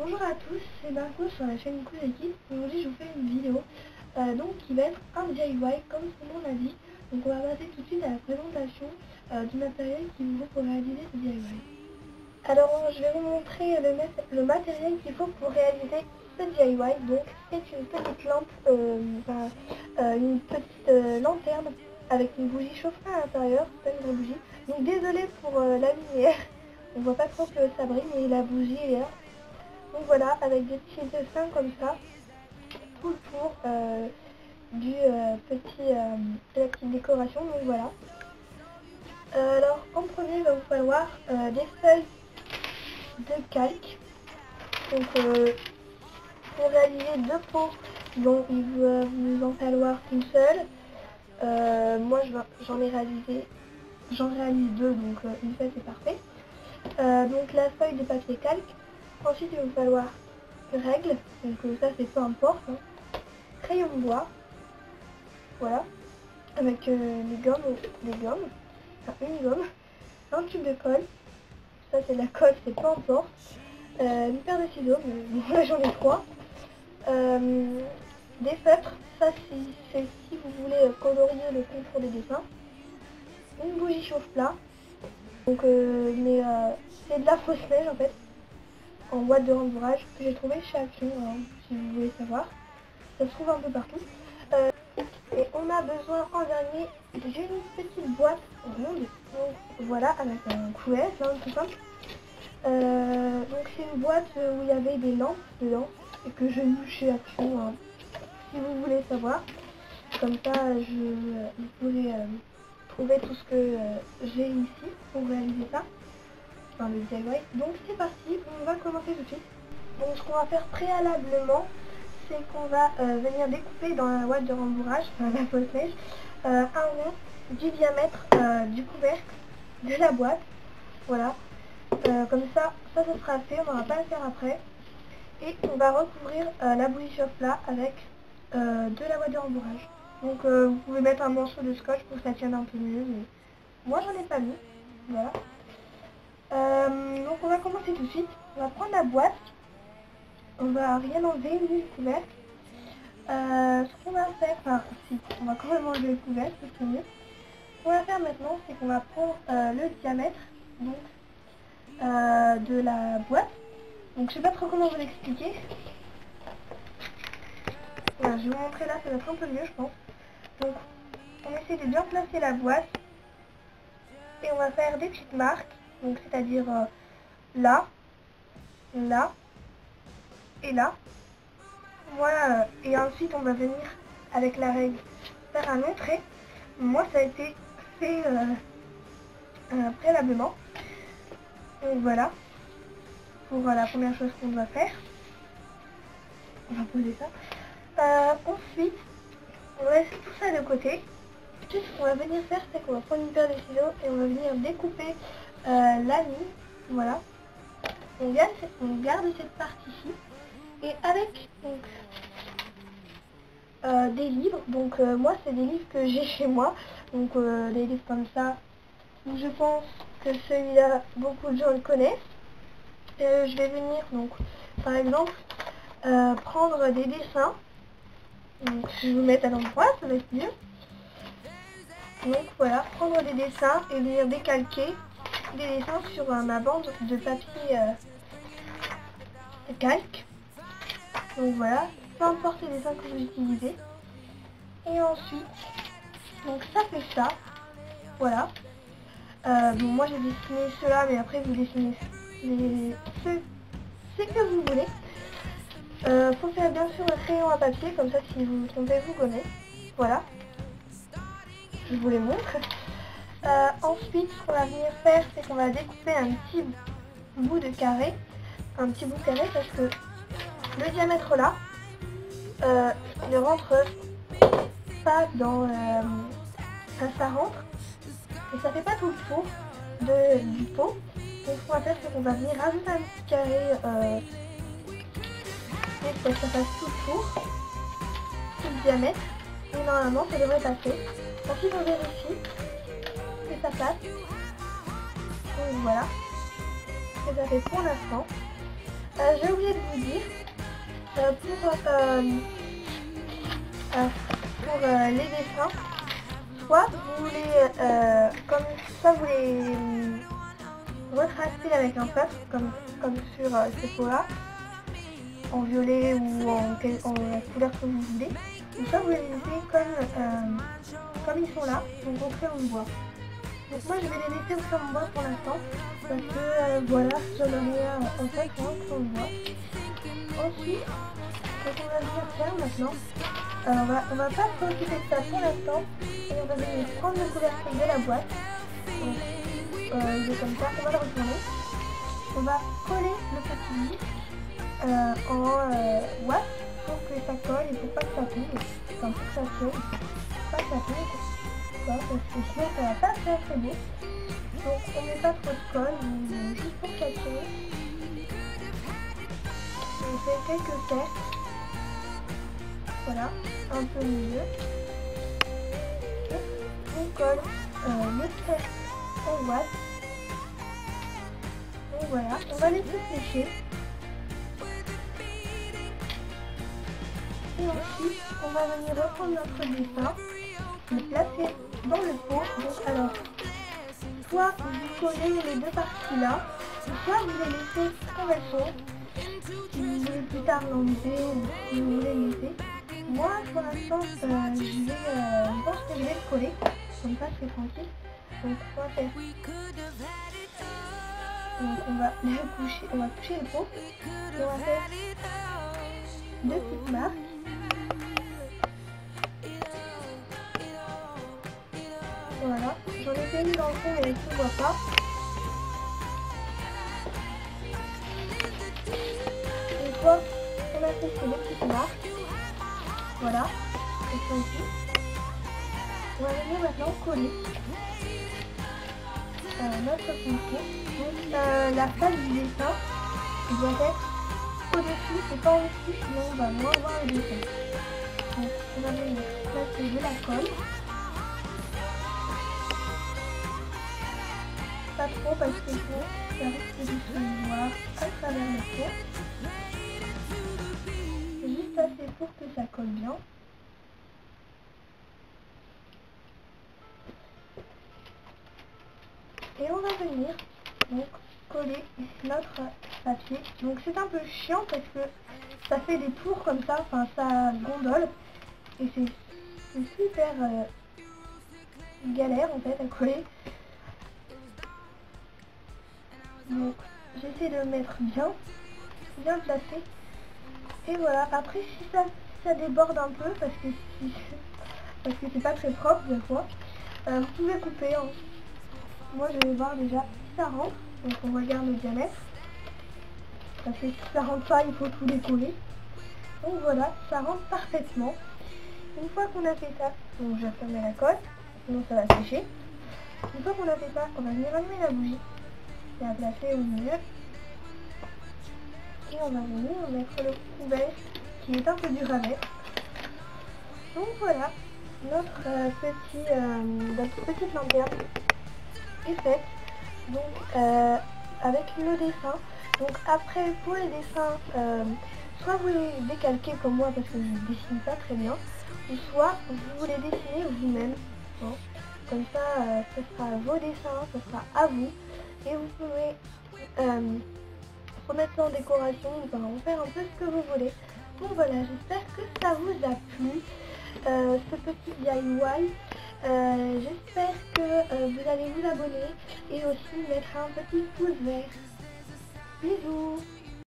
Bonjour à tous, c'est Marco sur la chaîne Cool Kids. Aujourd'hui je vous fais une vidéo qui va être un DIY comme son nom l'indique. Donc on va passer tout de suite à la présentation du matériel qu'il vous faut pour réaliser ce DIY. Alors je vais vous montrer le matériel qu'il faut pour réaliser ce DIY. Donc c'est une petite lampe, une petite lanterne avec une bougie chauffée à l'intérieur, c'est pas une vraie bougie. Donc désolé pour la lumière, on voit pas trop que ça brille mais la bougie est là. Donc voilà, avec des petits dessins comme ça, tout le tour de la petite décoration. Donc voilà. Alors en premier, il va vous falloir des feuilles de calque. Donc pour réaliser deux pots, donc il va vous en falloir une seule. Moi j'en réalise deux, donc une seule c'est parfait. Donc la feuille de papier calque. Ensuite il va vous falloir règles, donc ça c'est peu importe, hein. Crayon de bois, voilà, avec des gommes, enfin une gomme, un tube de colle, ça c'est la colle, c'est peu importe, une paire de ciseaux, mais bon, là j'en ai trois, des feutres, ça c'est si vous voulez colorier le contour des dessins, une bougie chauffe-plat, donc c'est de la fausse neige en fait, en boîte de rembourrage que j'ai trouvé chez Action, hein, si vous voulez savoir. Ça se trouve un peu partout. Et on a besoin en dernier d'une petite boîte ronde. Donc voilà, avec un couvercle, hein, tout simple. Donc c'est une boîte où il y avait des lampes dedans et que j'ai eu chez Action, hein, si vous voulez savoir. Comme ça, vous pourrez trouver tout ce que j'ai ici pour réaliser ça. Enfin, le DIY. Donc c'est parti, on va commencer tout de suite. Donc ce qu'on va faire préalablement, c'est qu'on va venir découper dans la boîte de rembourrage, enfin la fausse neige, un rond du diamètre du couvercle de la boîte. Voilà. Comme ça sera fait, on n'aura pas à le faire après. Et on va recouvrir la bougie chauffe-plat avec de la boîte de rembourrage. Donc vous pouvez mettre un morceau de scotch pour que ça tienne un peu mieux. Mais moi j'en ai pas mis. Voilà. Donc on va commencer tout de suite. On va prendre la boîte. On va rien enlever ni le couvercle. Ce qu'on va faire, on va quand même enlever le couvercle, c'est mieux. Ce qu'on va faire maintenant, c'est qu'on va prendre le diamètre donc, de la boîte. Donc je sais pas trop comment vous l'expliquer. Voilà, je vais vous montrer là, ça va être un peu mieux je pense. Donc on essaie de bien placer la boîte. Et on va faire des petites marques. Donc c'est-à-dire là, là et là. Voilà, et ensuite on va venir avec la règle faire un long trait. Moi ça a été fait préalablement. Donc voilà, pour la première chose qu'on doit faire. On va poser ça. Ensuite, on laisse tout ça de côté. Ensuite ce qu'on va venir faire, c'est qu'on va prendre une paire de ciseaux et on va venir découper la ligne. Voilà. On garde cette partie-ci. Et avec donc, des livres, donc moi c'est des livres que j'ai chez moi, donc des livres comme ça, je pense que celui-là, beaucoup de gens le connaissent. Je vais venir donc, par exemple, prendre des dessins, donc je vais vous mettre à l'endroit, ça va être mieux. Donc voilà, prendre des dessins et venir décalquer des dessins sur ma bande de papier calque. Donc voilà, peu importe les dessins que vous utilisez. Et ensuite, donc ça fait ça. Voilà. Bon, moi j'ai dessiné ceux-là, mais après vous dessinez ce que vous voulez. Faut faire bien sûr un crayon à papier, comme ça si vous vous trompez, vous connaissez. Voilà. Je vous les montre. Ensuite, ce qu'on va venir faire, c'est qu'on va découper un petit bout de carré. Un petit bout de carré parce que le diamètre là ne rentre pas dans... ça rentre et ça fait pas tout le tour du pot. Donc ce qu'on va faire, c'est qu'on va venir rajouter un petit carré pour que ça fasse tout le tour, tout le diamètre. Et normalement ça devrait passer. Ensuite on vérifie que ça passe. Donc voilà ce que ça fait pour l'instant. J'ai oublié de vous dire, pour les dessins, soit vous voulez, comme ça vous les retracer avec un feutre, comme sur Sephora, en violet ou en la couleur que vous voulez, ou soit vous les laissez comme ils sont là, donc au crayon de bois. Donc moi je vais les laisser au crayon de bois pour l'instant, parce que voilà, j'en ai en fait un crayon de bois. Ensuite, ce qu'on va venir faire maintenant, on va pas s'occuper de ça pour l'instant, et on va venir prendre le couvercle de la boîte. Donc, il est comme ça, on va le retourner. On va coller le petit disque en watt pour que ça colle et pour pas que ça tombe, enfin pour que ça tienne, pas que ça tombe, parce que sinon ça va pas faire très beau. Donc on met pas trop de colle, juste pour que ça tienne. On fait quelques cercles, voilà, un peu mieux. On colle le cercle en watt. Donc voilà, on va laisser sécher. Et ensuite, on va venir reprendre notre dessin, le placer dans le pot. Donc alors, soit vous collez les deux parties là, soit vous les laissez comme elles sont. Si vous voulez plus tard l'enlever ou si vous voulez le laisser. Moi, pour l'instant, je pense que je vais le coller. Comme ça, c'est tranquille. Donc, on va faire. Donc, on va coucher le pot. Et on va faire deux petites marques. Voilà, j'en ai fait une dans le fond mais tu ne vois pas. Une fois qu'on a fait ces deux petites marques, voilà, elles sont ici. On va venir maintenant coller notre pinceau. Donc la face du dessin doit être au-dessus et pas en dessous, sinon on va moins voir le dessin. Donc on va venir placer de la colle. Pas trop parce que ça risque de se voir à travers le pot. C'est juste assez pour que ça colle bien. Et on va venir donc coller notre papier. Donc c'est un peu chiant parce que ça fait des tours comme ça, enfin ça gondole. Et c'est super galère en fait à coller. Donc j'essaie de le mettre bien placé. Et voilà, après si ça déborde un peu parce que c'est pas très propre des fois, vous pouvez couper. Hein. Moi je vais voir déjà si ça rentre. Donc on regarde le diamètre. Parce que si ça rentre pas, il faut tout décoller. Donc voilà, ça rentre parfaitement. Une fois qu'on a fait ça, donc je vais fermer la colle, sinon ça va sécher. Une fois qu'on a fait ça, on va venir allumer la bougie. Et la placer au milieu. Et on va venir mettre le couvercle qui est un peu dur à mettre. Donc voilà, notre petite lanterne est faite. Donc avec le dessin. Donc après pour les dessins, soit vous les décalquez comme moi parce que je ne dessine pas très bien, ou soit vous les dessinez vous-même. Hein. Comme ça, ce sera vos dessins, ce sera à vous. Et vous pouvez remettre ça en décoration, en faire un peu ce que vous voulez. Donc voilà, j'espère que ça vous a plu, ce petit DIY. J'espère que vous allez vous abonner et aussi mettre un petit pouce vert. Bisous!